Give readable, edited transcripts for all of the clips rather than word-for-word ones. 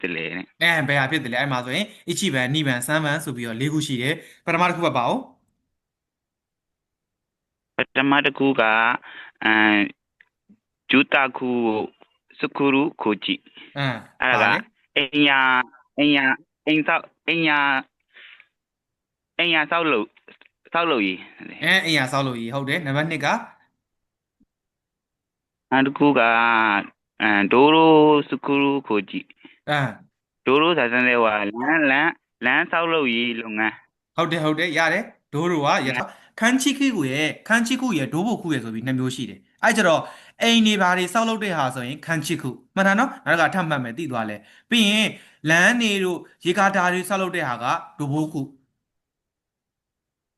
တယ်လေတဲ့ဘယ်ဟာဖြစ်တယ်လဲအဲ့မှာဆိုရင်1番2番3番ဆိုပြီးတော့၄ခုရှိတယ်ပထမတစ်ခုပဲပါအောင်ပထမတစ်ခုကဂျူတာခုစကူရူခိုချီအဲ့ဒါကပါလေအိမ်ယာအိမ်ယာအိမ်ဆောက်အိမ်ယာဆောက်လို့ရေးအိမ်ရဆောက်လို့ရဟုတ်တယ်နံပါတ်2ကနောက်တစ်ခုကဒိုရိုစကူရူခိုချီအမ်ဒိုရိုစာစမ်းတဲ့ဟိုလမ်းဆောက်လို့ရေးလုပ်ငန်းဟုတ်တယ်ရတယ်ဒိုးတို့ကရခန်းချီခုရဲ့ဒိုးဘုတ်ခုရဲ့ဆိုပြီး2မျိုးရှိတယ်အဲ့ကြတော့အိမ်နေဘာတွေဆောက်လုပ်တဲ့ဟာဆိုရင်ခန်းချီခုမှန်တာနော်နောက်ကထပ်မှတ်မယ်သိသွားလဲပြီးရင်လမ်းနေတို့ရေကာတာတွေဆောက်လုပ်တဲ့ဟာကဒိုးဘုတ်ခု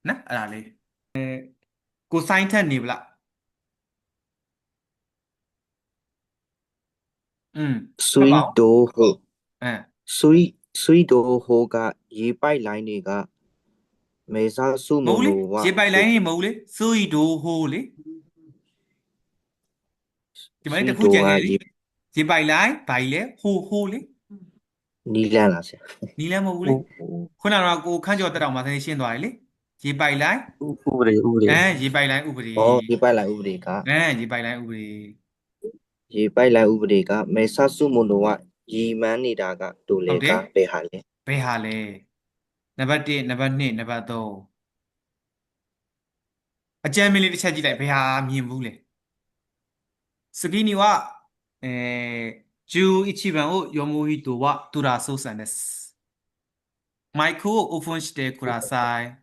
နော်အဲ့ဒါလေးကိုစိုင်းထက်နေဗလားอืมမှတ်ပါဆွီအောင်ဒိုဟိုအမ်ဆွီဒိုဟိုကရေပိုက်လိုင်းတွေကမေဆာစုမဟုတ်လေမုံလိုဝရေပိုက်လိုင်းနေမဟုတ်လေစိုးရီဒိုဟိုးလေဒီမှာဆွီတစ်ခုဒိုကကြံခဲ့ပြီရေရေပိုက်လိုင်းဘာကြီးလဲဟိုးလေ နီလန်းလားဆရာနီးလည်းမဟုတ်ဘူးလေခုနကတော့ကိုခန့်ကျော်တက်တော်မှာသင်ရှင်းသွားတယ်လေရေပိုက်လိုင်းဥပဒေရေပိုက်လိုင်းဥပဒေဩရေပိုက်လိုင်းဥပဒေကရေပိုက်လိုင်းဥပဒေရေပိုက်လိုင်းဥပဒေကမေဆာစုမုံလိုဝရေမန်းနေတာကတူလေကဟုတ်တယ်ဘယ်ဟာလဲဘယ်ဟာလဲနံပါတ်1နံပါတ်2နံပါတ်3အကြမ်းမင်းလေးတစ်ချက်ကြည့်လိုက်ဘယ်ဟာမြင်ဘူးလဲスキには、11番を読む人はトラソさんです。マイクをオープンしてください。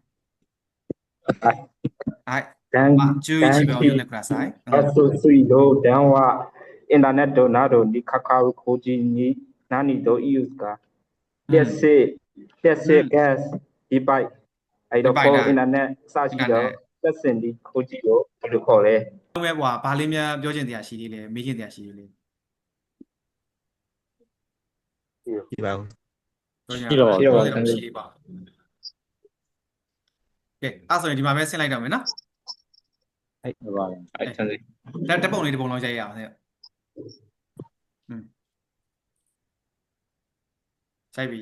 はい。11番を読んでください。あと水道、電話、インターネットなどに関わる個人に何と言うか。let's say gas ဒီပိုက်အဲ့တော့ phone internet စရှိတော့သက်စင်ဒီကိုကြည့်လို့ဘယ်လိုခေါ်လဲ ပဲကွာဘာလေးများပြောချင်တရားရှိသေးလဲမေးချင်တရားရှိသေးလဲရှိပါဘူးရှိတော့ရှိသေးပါကဲအဲ့ဆိုရင်ဒီမှာပဲဆင်းလိုက်တော့မယ်နော်ဟုတ်ပါဘူးအဲ့ဆန်းစိတပုံလေးတပုံလောက်ရိုက်ရအောင်ဟဲ့ဆိုင်ပြီ